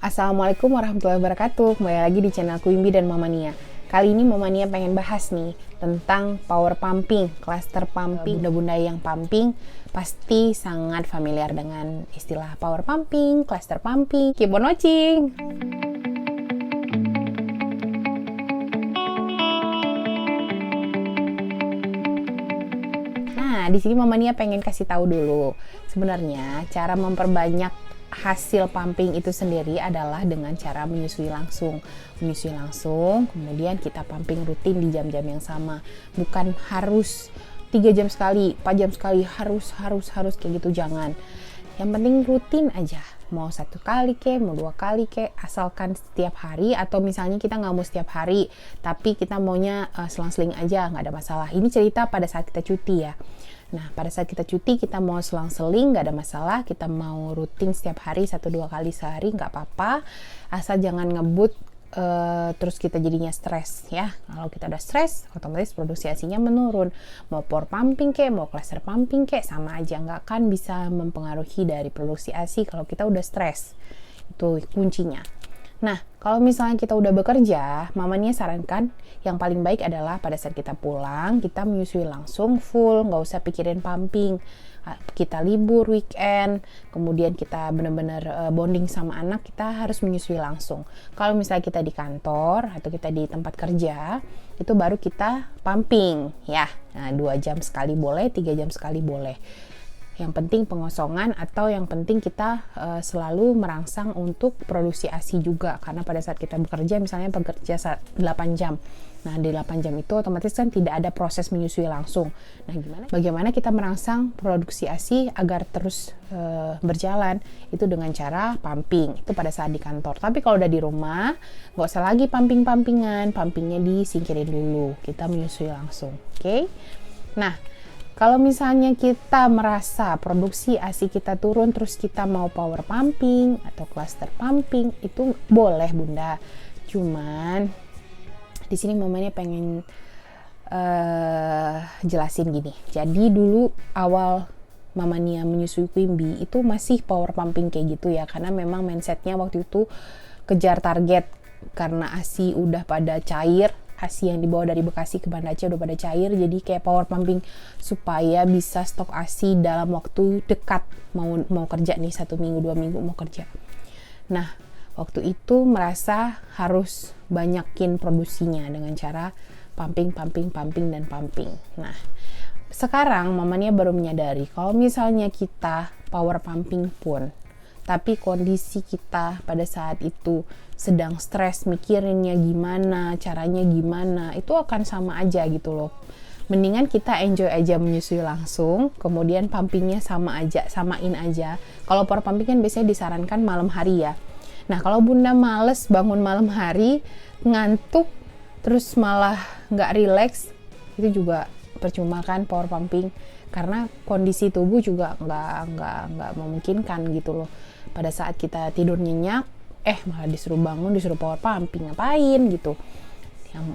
Assalamualaikum warahmatullahi wabarakatuh. Kembali lagi di channel Wimbi dan Mama Nia. Kali ini Mama Nia pengen bahas nih tentang power pumping, cluster pumping. Bunda-bunda yang pumping pasti sangat familiar dengan istilah power pumping, cluster pumping. Keep on watching. Nah, di sini Mama Nia pengen kasih tahu dulu. Sebenarnya cara memperbanyak hasil pumping itu sendiri adalah dengan cara menyusui langsung. Menyusui langsung, kemudian kita pumping rutin di jam-jam yang sama. Bukan harus 3 jam sekali, 4 jam sekali, harus kayak gitu, jangan. Yang penting rutin aja. Mau 1 kali kek, mau 2 kali kek, asalkan setiap hari. Atau misalnya kita nggak mau setiap hari, tapi kita maunya selang-seling aja, nggak ada masalah. Ini cerita pada saat kita cuti ya. Nah, pada saat kita cuti, kita mau selang-seling, nggak ada masalah. Kita mau rutin setiap hari, 1-2 kali sehari, nggak apa-apa. Asal jangan ngebut, terus kita jadinya stres ya. Kalau kita udah stres, otomatis produksi ASI-nya menurun. Mau power pumping kek, mau cluster pumping kek, sama aja. Nggak akan bisa mempengaruhi dari produksi ASI kalau kita udah stres. Itu kuncinya. Nah, kalau misalnya kita udah bekerja, Mama Nia sarankan yang paling baik adalah pada saat kita pulang, kita menyusui langsung full, nggak usah pikirin pumping. Kita libur weekend, kemudian kita benar-benar bonding sama anak, kita harus menyusui langsung. Kalau misalnya kita di kantor atau kita di tempat kerja, itu baru kita pumping ya. Nah, 2 jam sekali boleh, 3 jam sekali boleh. Yang penting pengosongan, atau yang penting kita selalu merangsang untuk produksi ASI juga, karena pada saat kita bekerja, misalnya bekerja 8 jam, nah di 8 jam itu otomatis kan tidak ada proses menyusui langsung. Nah, bagaimana kita merangsang produksi ASI agar terus berjalan, itu dengan cara pumping, itu pada saat di kantor. Tapi kalau udah di rumah, nggak usah lagi pumpingnya disingkirin dulu, kita menyusui langsung, oke? Nah, kalau misalnya kita merasa produksi ASI kita turun, terus kita mau power pumping atau cluster pumping, itu boleh Bunda. Cuman di sini momennya pengen jelasin gini. Jadi dulu awal Mama Nia menyusui Quimby itu masih power pumping kayak gitu ya, karena memang mindsetnya waktu itu kejar target, karena ASI udah pada cair. ASI yang dibawa dari Bekasi ke Banda Aceh udah pada cair, jadi kayak power pumping supaya bisa stok ASI dalam waktu dekat, mau kerja nih 1 minggu 2 minggu mau kerja. Nah, waktu itu merasa harus banyakin produksinya dengan cara pumping. Nah, sekarang Mama Nia baru menyadari kalau misalnya kita power pumping pun, tapi kondisi kita pada saat itu sedang stres, mikirinnya gimana, caranya gimana, itu akan sama aja gitu loh. Mendingan kita enjoy aja menyusui langsung, kemudian pumpingnya samain aja. Kalau power pumping kan biasanya disarankan malam hari ya. Nah, kalau Bunda males bangun malam hari, ngantuk, terus malah nggak relax, itu juga percuma kan power pumping, karena kondisi tubuh juga nggak memungkinkan gitu loh. Pada saat kita tidur nyenyak, malah disuruh bangun, disuruh power pumping, ngapain gitu.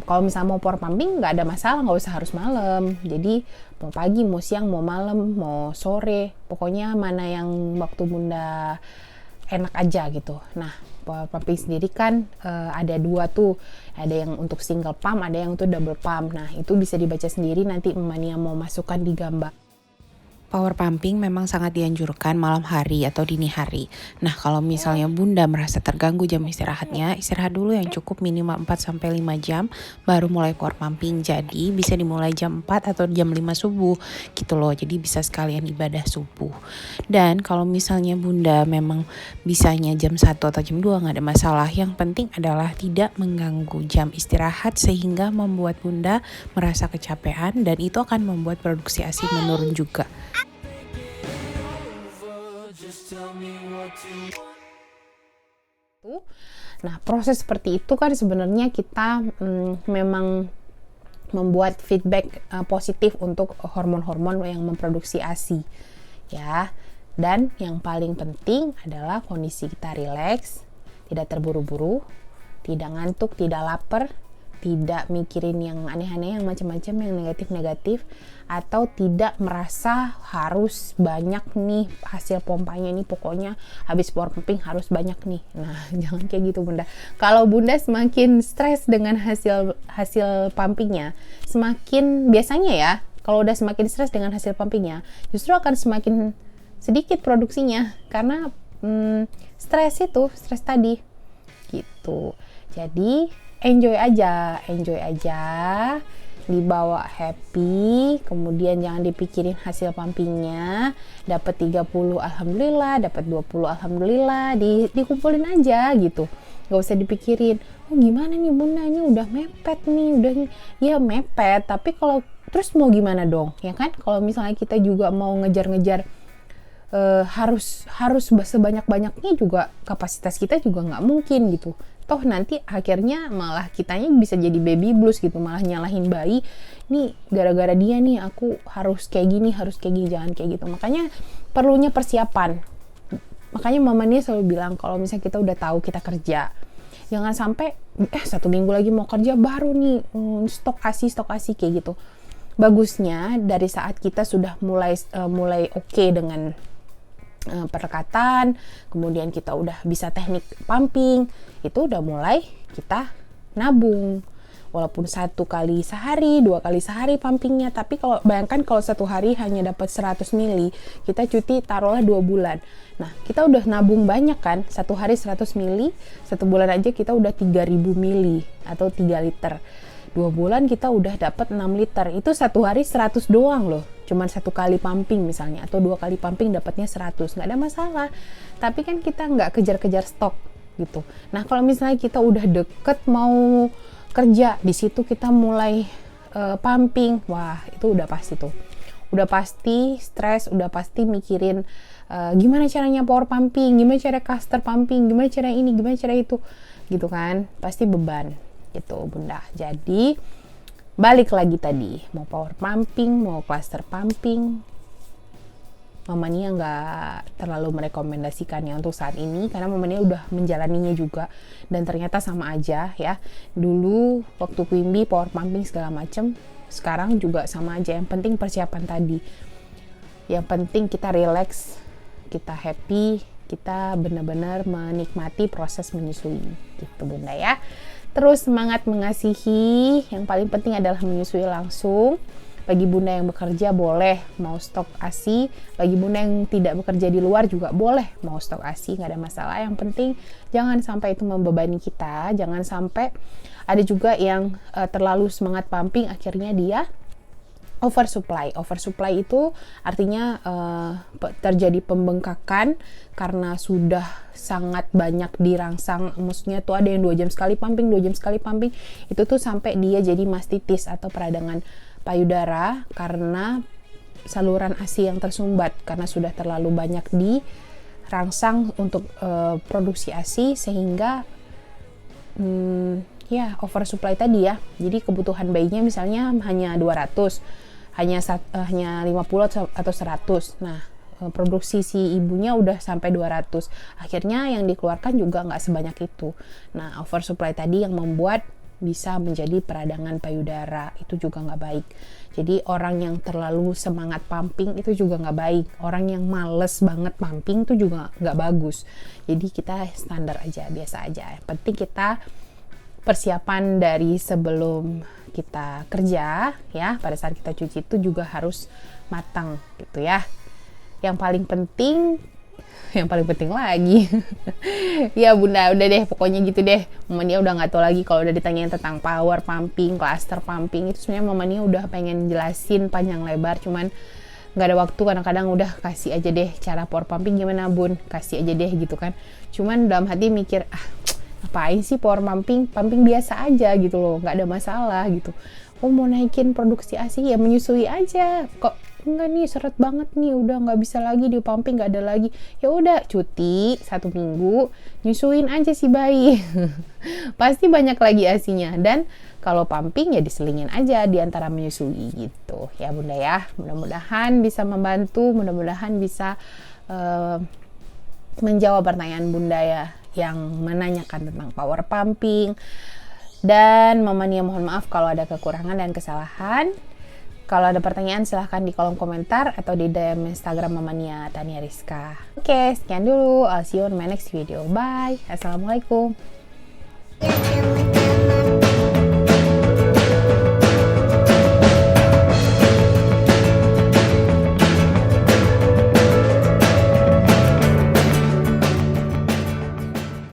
Kalau misalnya mau power pumping nggak ada masalah, nggak usah harus malam. Jadi mau pagi, mau siang, mau malam, mau sore, pokoknya mana yang waktu Bunda enak aja gitu. Nah, power pumping sendiri kan ada 2 tuh, ada yang untuk single pump, ada yang untuk double pump. Nah, itu bisa dibaca sendiri, nanti Mama Nia mau masukkan di gambar. Power pumping memang sangat dianjurkan malam hari atau dini hari. Nah, kalau misalnya Bunda merasa terganggu jam istirahatnya, istirahat dulu yang cukup minimal 4-5 jam, baru mulai power pumping. Jadi bisa dimulai jam 4 atau jam 5 subuh gitu loh. Jadi bisa sekalian ibadah subuh. Dan kalau misalnya Bunda memang bisanya jam 1 atau jam 2, nggak ada masalah. Yang penting adalah tidak mengganggu jam istirahat sehingga membuat Bunda merasa kecapean, dan itu akan membuat produksi ASI menurun juga. Nah, proses seperti itu kan sebenarnya kita memang membuat feedback positif untuk hormon-hormon yang memproduksi ASI ya. Dan yang paling penting adalah kondisi kita rileks, tidak terburu-buru, tidak ngantuk, tidak lapar, tidak mikirin yang aneh-aneh, yang macam-macam, yang negatif-negatif, atau tidak merasa harus banyak nih hasil pompanya nih, pokoknya habis power pumping harus banyak nih. Nah, jangan kayak gitu Bunda. Kalau Bunda semakin stres dengan hasil pumpingnya, semakin biasanya ya, kalau udah semakin stres dengan hasil pumpingnya, justru akan semakin sedikit produksinya, karena stres tadi gitu. Jadi enjoy aja, dibawa happy, kemudian jangan dipikirin hasil pumpingnya. Dapat 30 alhamdulillah, dapat 20 alhamdulillah, dikumpulin aja gitu. Gak usah dipikirin, oh gimana nih Bunda, ini udah mepet nih, ya mepet, tapi kalau terus mau gimana dong, ya kan? Kalau misalnya kita juga mau ngejar-ngejar harus sebanyak-banyaknya, juga kapasitas kita juga nggak mungkin gitu. Toh nanti akhirnya malah kitanya bisa jadi baby blues gitu, malah nyalahin bayi, nih gara-gara dia nih aku harus kayak gini, jangan kayak gitu. Makanya perlunya persiapan. Makanya mama nih selalu bilang, kalau misalnya kita udah tahu kita kerja, jangan sampai 1 minggu lagi mau kerja baru nih stok asi kayak gitu. Bagusnya dari saat kita sudah mulai oke dengan perlekatan, kemudian kita udah bisa teknik pumping, itu udah mulai kita nabung, walaupun 1 kali sehari, 2 kali sehari pumpingnya. Tapi kalau bayangkan kalau 1 hari hanya dapat 100 mili, kita cuti taruhlah 2 bulan. Nah, kita udah nabung banyak kan, 1 hari 100 mili, 1 bulan aja kita udah 3000 mili atau 3 liter. 2 bulan kita udah dapat 6 liter. Itu 1 hari 100 doang loh. Cuman 1 kali pumping misalnya, atau 2 kali pumping dapatnya 100. Nggak ada masalah. Tapi kan kita nggak kejar-kejar stok gitu. Nah, kalau misalnya kita udah deket mau kerja, di situ kita mulai pumping, wah itu udah pasti tuh. Udah pasti stres, udah pasti mikirin gimana caranya power pumping, gimana cara caster pumping, gimana cara ini, gimana cara itu. Gitu kan. Pasti beban. Gitu Bunda. Jadi balik lagi tadi, mau power pumping, mau cluster pumping, Mama Nia nggak terlalu merekomendasikannya untuk saat ini, karena Mama Nia udah menjalaninya juga dan ternyata sama aja ya. Dulu waktu Quimby power pumping segala macem, sekarang juga sama aja. Yang penting persiapan tadi, yang penting kita relax, kita happy, kita benar-benar menikmati proses menyusui gitu Bunda ya. Terus semangat mengasihi, yang paling penting adalah menyusui langsung. Bagi Bunda yang bekerja boleh mau stok ASI, bagi Bunda yang tidak bekerja di luar juga boleh mau stok ASI, nggak ada masalah. Yang penting jangan sampai itu membebani kita, jangan sampai ada juga yang terlalu semangat pumping, akhirnya dia oversupply. Oversupply itu artinya terjadi pembengkakan karena sudah sangat banyak dirangsang. Maksudnya tuh ada yang 2 jam sekali pumping, 2 jam sekali pumping. Itu tuh sampai dia jadi mastitis atau peradangan payudara karena saluran ASI yang tersumbat, karena sudah terlalu banyak dirangsang untuk produksi ASI, sehingga ya oversupply tadi ya. Jadi kebutuhan bayinya misalnya hanya 200, hanya 50 atau 100. Nah, produksi si ibunya udah sampai 200. Akhirnya yang dikeluarkan juga nggak sebanyak itu. Nah, oversupply tadi yang membuat bisa menjadi peradangan payudara, itu juga nggak baik. Jadi orang yang terlalu semangat pumping itu juga nggak baik. Orang yang males banget pumping itu juga nggak bagus. Jadi kita standar aja, biasa aja. Yang penting kita persiapan dari sebelum kita kerja ya, pada saat kita cuci itu juga harus matang gitu ya. Yang paling penting lagi ya Bunda, udah deh pokoknya gitu deh. Mama Nia udah nggak tahu lagi kalau udah ditanyain tentang power pumping, cluster pumping, itu sebenarnya Mama Nia udah pengen jelasin panjang lebar, cuman nggak ada waktu. Kadang-kadang udah kasih aja deh cara power pumping gimana Bun, kasih aja deh gitu kan. Cuman dalam hati mikir, ngapain sih power pumping biasa aja gitu loh, nggak ada masalah gitu. Oh mau naikin produksi ASI ya menyusui aja, kok enggak nih seret banget nih, udah nggak bisa lagi di pumping, nggak ada lagi, ya udah cuti 1 minggu, nyusuin aja si bayi pasti banyak lagi ASInya. Dan kalau pumping ya diselingin aja di antara menyusui gitu ya Bunda ya. Mudah-mudahan bisa membantu, mudah-mudahan bisa menjawab pertanyaan Bunda ya yang menanyakan tentang power pumping. Dan Mamania mohon maaf kalau ada kekurangan dan kesalahan. Kalau ada pertanyaan silahkan di kolom komentar atau di DM Instagram Mamania Tania Rizka. Oke, sekian dulu. I'll see you on my next video. Bye. Assalamualaikum.